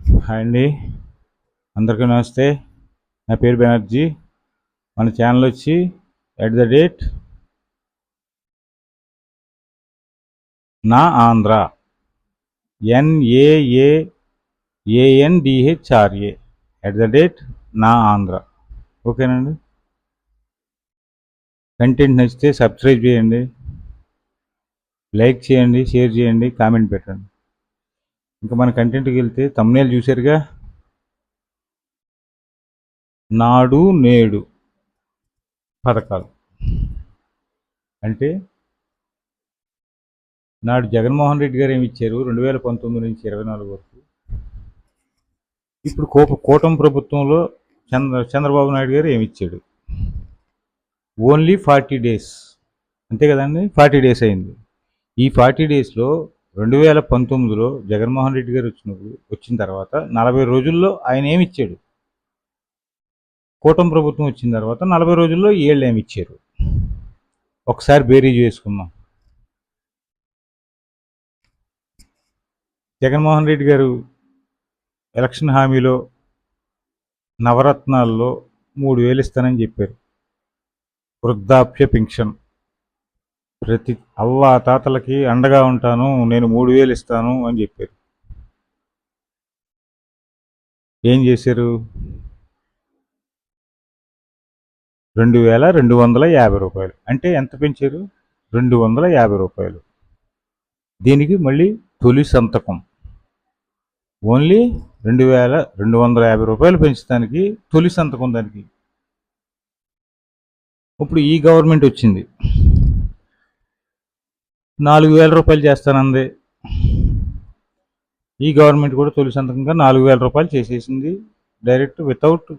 Hi అండి, అందరికీ నమస్తే. నా పేరు బెనర్జీ. మన ఛానల్ వచ్చి @ నా ఆంధ్ర, NAAANDHRA నా ఆంధ్ర. ఓకేనండి. కంటెంట్ నచ్చితే సబ్స్క్రైబ్ చేయండి, లైక్ చేయండి, షేర్ చేయండి, కామెంట్ పెట్టండి. ఇంకా మన కంటెంట్కి వెళ్తే తమ్నేల్ చూశారుగా, నాడు నేడు పథకాలు అంటే నాడు జగన్మోహన్ రెడ్డి గారు ఏమి ఇచ్చారు 2019 నుంచి 24 వరకు. ఇప్పుడు కూటమి ప్రభుత్వంలో చంద్రబాబు నాయుడు గారు ఏమి ఇచ్చాడు? ఓన్లీ 40 డేస్, అంతే కదండి. 40 డేస్ అయింది. ఈ 40 డేస్లో 2019లో జగన్మోహన్ రెడ్డి గారు వచ్చిన తర్వాత 40 రోజుల్లో ఆయన ఏమి ఇచ్చాడు? కూటమి ప్రభుత్వం వచ్చిన తర్వాత 40 రోజుల్లో వీళ్ళు ఏమి ఇచ్చారు? ఒకసారి బేరీ చేసుకుందాం. జగన్మోహన్ రెడ్డి గారు ఎలక్షన్ హామీలో నవరత్నాల్లో 3,000 ఇస్తానని చెప్పారు. వృద్ధాప్య పెన్షన్, ప్రతి అవ్వ తాతలకి అండగా ఉంటాను, నేను 3,000 ఇస్తాను అని చెప్పారు. ఏం చేశారు? 2,250 రూపాయలు. అంటే ఎంత పెంచారు? 250 రూపాయలు. దీనికి మళ్ళీ తొలి సంతకం. ఓన్లీ 2,250 రూపాయలు పెంచడానికి తొలి సంతకం దానికి. ఇప్పుడు ఈ గవర్నమెంట్ వచ్చింది, 4,000 రూపాయలు చేస్తానంది. ఈ గవర్నమెంట్ కూడా తొలి సంతకంగా 4,000 రూపాయలు చేసేసింది. డైరెక్ట్ వితౌట్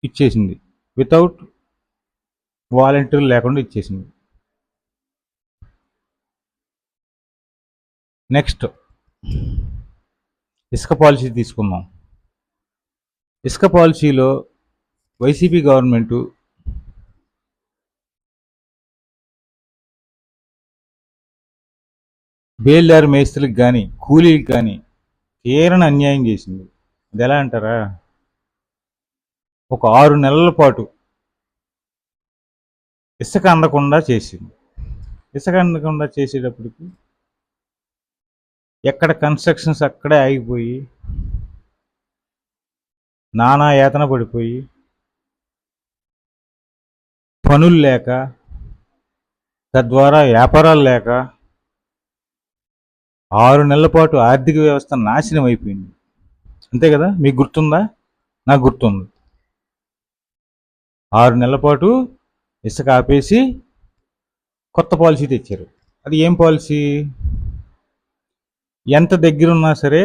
ఇచ్చేసింది, వితౌట్ వాలంటీర్లు లేకుండా ఇచ్చేసింది. నెక్స్ట్ ఇసుక పాలసీ తీసుకుందాం. ఇసుక పాలసీలో వైసీపీ గవర్నమెంటు బేల్దారి మేస్త్రికి కానీ కూలీకి కానీ తీరని అన్యాయం చేసింది. అది ఎలా అంటారా? ఒక 6 నెలల పాటు ఇసుక అందకుండా చేసింది. ఇసుక అందకుండా చేసేటప్పటికి ఎక్కడ కన్స్ట్రక్షన్స్ అక్కడే ఆగిపోయి నానా యాతన పడిపోయి పనులు లేక, తద్వారా వ్యాపారాలు లేక 6 నెలల పాటు ఆర్థిక వ్యవస్థ నాశనం అయిపోయింది. అంతే కదా? మీకు గుర్తుందా? నాకు గుర్తుంది. 6 నెలల పాటు ఇసుక ఆపేసి కొత్త పాలసీ తెచ్చారు. అది ఏం పాలసీ? ఎంత దగ్గరున్నా సరే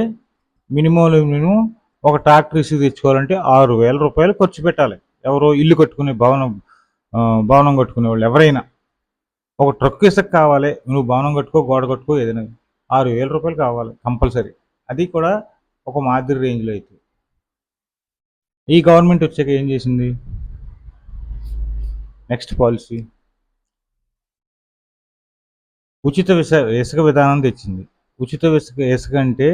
మినిమం ఒక ట్రాక్టర్ ఇసుక తెచ్చుకోవాలంటే 6,000 రూపాయలు ఖర్చు పెట్టాలి. ఎవరో ఇల్లు కట్టుకునే భవనం కట్టుకునే వాళ్ళు ఎవరైనా ఒక ట్రక్ ఇసుక కావాలి. నువ్వు భవనం కట్టుకో, గోడ కట్టుకో, ఏదైనా 6,000 రూపాయలు కావాలి కంపల్సరీ. అది కూడా ఒక మాదిరి రేంజ్లో అయితే. ఈ గవర్నమెంట్ వచ్చాక ఏం చేసింది? నెక్స్ట్ పాలసీ ఉచిత ఇసుక విధానం తెచ్చింది. ఉచిత ఇసుక అంటే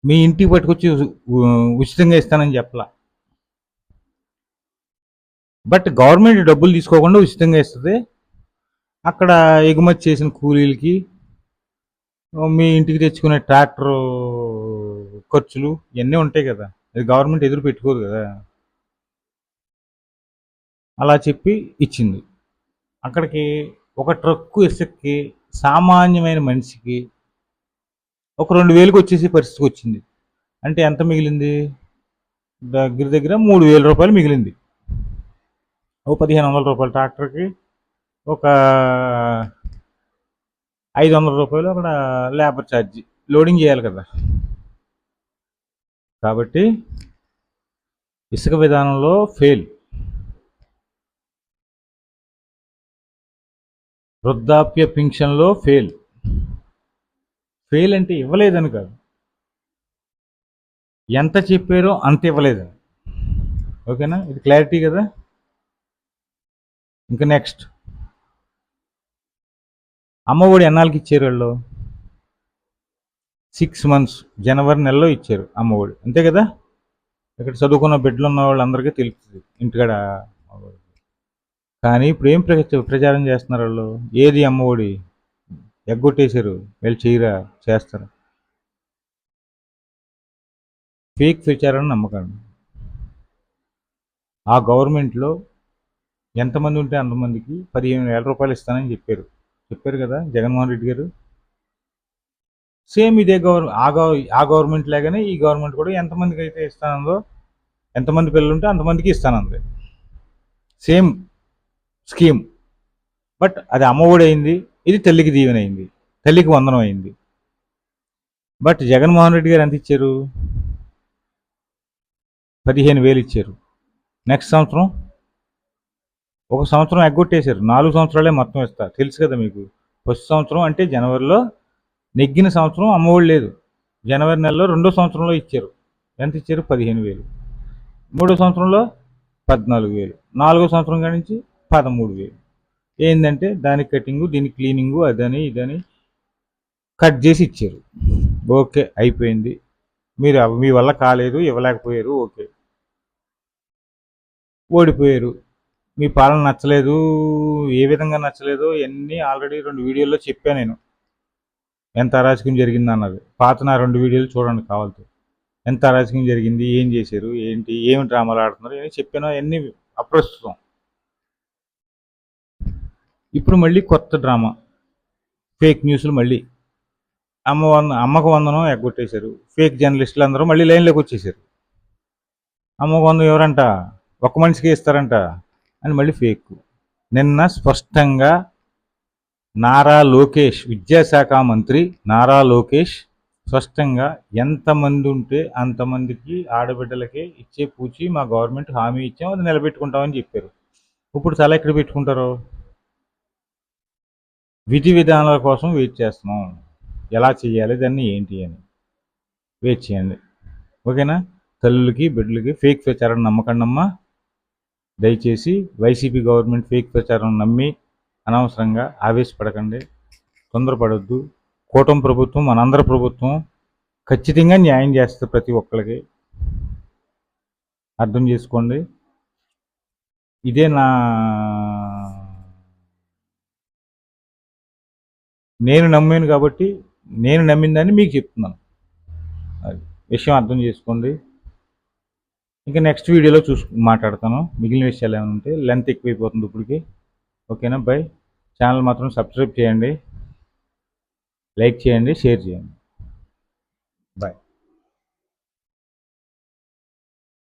మీ ఇంటికి పట్టుకొచ్చి ఉచితంగా ఇస్తానని చెప్పలా. బట్ గవర్నమెంట్ డబ్బులు తీసుకోకుండా ఉచితంగా ఇస్తుంది. అక్కడ ఎగుమతి చేసిన కూలీలకి, మీ ఇంటికి తెచ్చుకునే ట్రాక్టర్ ఖర్చులు ఇవన్నీ ఉంటాయి కదా, అది గవర్నమెంట్ ఎదురు పెట్టుకోదు కదా. అలా చెప్పి ఇచ్చింది. అక్కడికి ఒక ట్రక్కు ఇసుక్కి సామాన్యమైన మనిషికి ఒక 2,000కి వచ్చేసి పరిస్థితికి వచ్చింది. అంటే ఎంత మిగిలింది? దగ్గర 3,000 రూపాయలు మిగిలింది. ఓ 1,500 రూపాయలు ట్రాక్టర్కి, ఒక 500 రూపాయలు అక్కడ లేబర్ ఛార్జీ, లోడింగ్ చేయాలి కదా. కాబట్టి ఇసుక విధానంలో ఫెయిల్. వృద్ధాప్య పింఛన్లో ఫెయిల్. ఫెయిల్ అంటే ఇవ్వలేదని కాదు, ఎంత చెప్పారో అంత ఇవ్వలేదని. ఓకేనా? ఇది క్లారిటీ కదా. ఇంకా నెక్స్ట్ అమ్మఒడి ఎన్నాళ్ళకి ఇచ్చారు వాళ్ళు? 6 months, జనవరి నెలలో ఇచ్చారు అమ్మఒడి, అంతే కదా? ఇక్కడ చదువుకున్న బిడ్డలు ఉన్న వాళ్ళందరికీ తెలుస్తుంది ఇంటికాడ. కానీ ఇప్పుడు ఏం ప్రచారం చేస్తున్నారు వాళ్ళు? ఏది అమ్మఒడి? ఎగ్గొట్టేశారు. వీళ్ళు చేయరా? చేస్తారు. ఫేక్ ప్రచారం నమ్మకండి. ఆ గవర్నమెంట్లో ఎంతమంది ఉంటే అంతమందికి 15,000 రూపాయలు ఇస్తానని చెప్పారు కదా జగన్మోహన్ రెడ్డి గారు. సేమ్ ఇదే ఆ గవర్నమెంట్ లాగానే ఈ గవర్నమెంట్ కూడా ఎంతమందికి అయితే ఇస్తానందో, ఎంతమంది పిల్లలు ఉంటే అంతమందికి ఇస్తానంది. Same scheme. బట్ అది అమ్మఒడి అయింది, ఇది తల్లికి దీవెన అయింది, తల్లికి వందనం అయింది. బట్ జగన్మోహన్ రెడ్డి గారు ఎంత ఇచ్చారు? 15,000 ఇచ్చారు. నెక్స్ట్ సంవత్సరం ఒక సంవత్సరం ఎగ్గొట్టేశారు. 4 సంవత్సరాలే మొత్తం ఇస్తా, తెలుసు కదా మీకు. ఫస్ట్ సంవత్సరం అంటే జనవరిలో నెగ్గిన సంవత్సరం అమ్మఒడి లేదు. జనవరి నెలలో రెండో సంవత్సరంలో ఇచ్చారు. ఎంత ఇచ్చారు? 15,000. మూడో సంవత్సరంలో 14,000. నాలుగో సంవత్సరం కాడి నుంచి 13,000. ఏంటంటే దానికి కటింగు, దీనికి క్లీనింగు, అదని ఇదని కట్ చేసి ఇచ్చారు. ఓకే, అయిపోయింది. మీరు మీ వల్ల కాలేదు, ఇవ్వలేకపోయారు, ఓకే, ఓడిపోయారు. మీ పాలన నచ్చలేదు, ఏ విధంగా నచ్చలేదు ఇవన్నీ ఆల్రెడీ 2 వీడియోల్లో చెప్పాను నేను. ఎంత అరాచకం జరిగింది అన్నది పాత నా 2 వీడియోలు చూడండి కావాలంటే. ఎంత అరాచకం జరిగింది, ఏం చేశారు, ఏంటి, ఏమి డ్రామాలు ఆడుతున్నారు అని చెప్పాను. అవన్నీ అప్రస్తుతం. ఇప్పుడు మళ్ళీ కొత్త డ్రామా, ఫేక్ న్యూస్లు. మళ్ళీ అమ్మకు వందనం ఎగ్గొట్టేశారు. ఫేక్ జర్నలిస్టులు అందరూ మళ్ళీ లైన్లోకి వచ్చేసారు. అమ్మకు వందనం ఎవరంట? ఒక్క మనిషికి ఇస్తారంట అని మళ్ళీ ఫేక్. నిన్న స్పష్టంగా నారా లోకేష్, విద్యాశాఖ మంత్రి నారా లోకేష్ స్పష్టంగా ఎంతమంది ఉంటే అంతమందికి ఆడబిడ్డలకి ఇచ్చే పూచి మా గవర్నమెంట్ హామీ ఇచ్చాం, అది నిలబెట్టుకుంటామని చెప్పారు. ఇప్పుడు తల ఎక్కడ పెట్టుకుంటారో? విధి విధానాల కోసం వెయిట్ చేస్తున్నాం, ఎలా చేయాలి దాన్ని ఏంటి అని వెయిట్ చేయండి. ఓకేనా? తల్లులకి బిడ్డలకి ఫేక్ ప్రచారం నమ్మకండమ్మా. దయచేసి వైసీపీ గవర్నమెంట్ ఫేక్ ప్రచారం నమ్మి అనవసరంగా ఆవేశపడకండి, తొందరపడొద్దు. కూటమి ప్రభుత్వం, మనందరి ప్రభుత్వం ఖచ్చితంగా న్యాయం చేస్తుంది ప్రతి ఒక్కరికి. అర్థం చేసుకోండి. ఇదే నేను నమ్మాను కాబట్టి నేను నమ్మిందని మీకు చెప్తున్నాను. అది విషయం అర్థం చేసుకోండి. ఇంకా నెక్స్ట్ వీడియోలో మాట్లాడతాను. మిగిలిన విషయాలు ఏమైనా ఉంటే, లెంత్ ఎక్కువైపోతుంది ఇప్పటికి. ఓకేనా? బై. ఛానల్ మాత్రం సబ్స్క్రైబ్ చేయండి, లైక్ చేయండి, షేర్ చేయండి. బాయ్.